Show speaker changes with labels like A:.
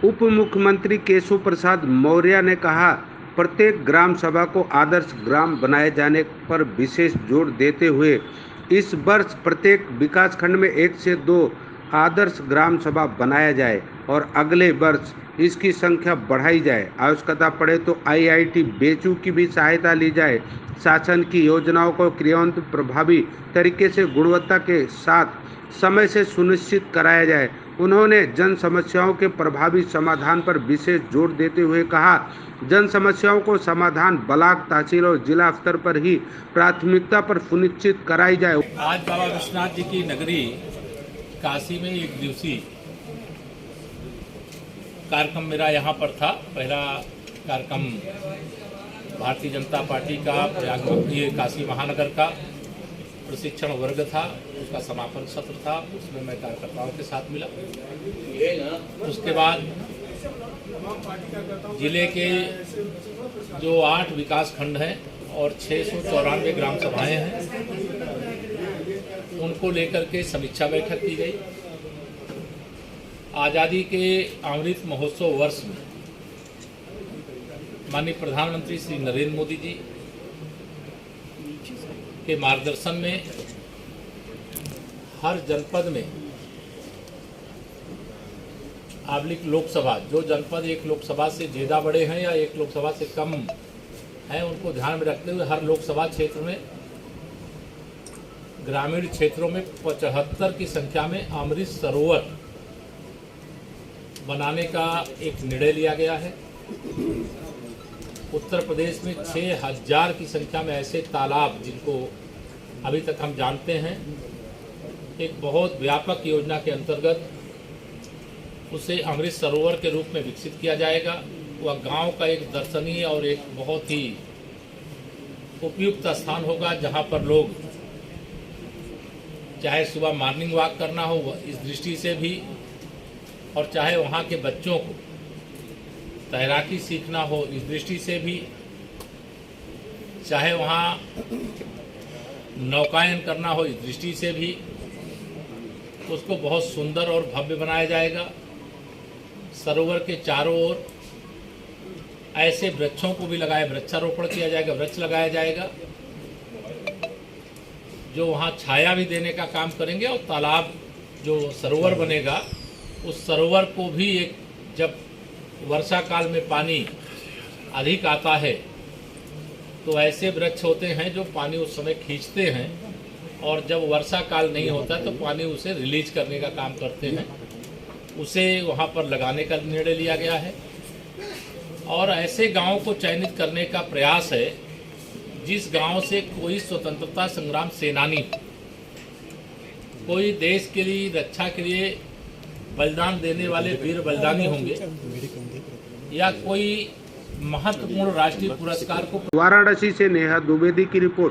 A: उप मुख्यमंत्री केशव प्रसाद मौर्य ने कहा, प्रत्येक ग्राम सभा को आदर्श ग्राम बनाए जाने पर विशेष जोर देते हुए इस वर्ष प्रत्येक विकासखंड में 1 से 2 आदर्श ग्राम सभा बनाया जाए और अगले वर्ष इसकी संख्या बढ़ाई जाए। आवश्यकता पड़े तो आईआईटी बेचू की भी सहायता ली जाए। शासन की योजनाओं को क्रियान्वित प्रभावी तरीके से गुणवत्ता के साथ समय से सुनिश्चित कराया जाए। उन्होंने जन समस्याओं के प्रभावी समाधान पर विशेष जोर देते हुए कहा, जन समस्याओं को समाधान ब्लॉक, तहसील और जिला स्तर पर ही प्राथमिकता पर सुनिश्चित कराई जाए।
B: आज बाबा विश्वनाथ जी की नगरी काशी में एक दिवसीय कार्यक्रम मेरा यहाँ पर था। पहला कार्यक्रम भारतीय जनता पार्टी का ये काशी महानगर का प्रशिक्षण वर्ग था, उसका समापन सत्र था, उसमें मैं कार्यकर्ताओं के साथ मिला। उसके बाद जिले के जो 8 विकास खंड हैं और 694 ग्राम सभाएं हैं, उनको लेकर के समीक्षा बैठक की गई। आज़ादी के अमृत महोत्सव वर्ष में माननीय प्रधानमंत्री श्री नरेंद्र मोदी जी के मार्गदर्शन में हर जनपद में आबलिक लोकसभा, जो जनपद एक लोकसभा से ज़्यादा बड़े हैं या एक लोकसभा से कम हैं, उनको ध्यान में रखते हुए हर लोकसभा क्षेत्र में ग्रामीण क्षेत्रों में 75 की संख्या में अमृत सरोवर बनाने का एक निर्णय लिया गया है। उत्तर प्रदेश में 6000 की संख्या में ऐसे तालाब, जिनको अभी तक हम जानते हैं, एक बहुत व्यापक योजना के अंतर्गत उसे अमृत सरोवर के रूप में विकसित किया जाएगा। वह गांव का एक दर्शनीय और एक बहुत ही उपयुक्त स्थान होगा, जहां पर लोग चाहे सुबह मॉर्निंग वॉक करना हो इस दृष्टि से भी, और चाहे वहां के बच्चों को तैराकी सीखना हो इस दृष्टि से भी, चाहे वहाँ नौकायन करना हो इस दृष्टि से भी, उसको बहुत सुंदर और भव्य बनाया जाएगा। सरोवर के चारों ओर ऐसे वृक्षों को भी वृक्षारोपण किया जाएगा, वृक्ष लगाया जाएगा जो वहाँ छाया भी देने का काम करेंगे। और तालाब जो सरोवर बनेगा, उस सरोवर को भी एक, जब वर्षा काल में पानी अधिक आता है तो ऐसे वृक्ष होते हैं जो पानी उस समय खींचते हैं, और जब वर्षा काल नहीं होता तो पानी उसे रिलीज करने का काम करते हैं। उसे वहाँ पर लगाने का निर्णय लिया गया है। और ऐसे गांवों को चयनित करने का प्रयास है जिस गांव से कोई स्वतंत्रता संग्राम सेनानी, कोई देश के लिए रक्षा के लिए बलिदान देने वाले वीर बलिदानी होंगे, या कोई महत्वपूर्ण राष्ट्रीय पुरस्कार को।
A: वाराणसी से नेहा द्विवेदी की रिपोर्ट।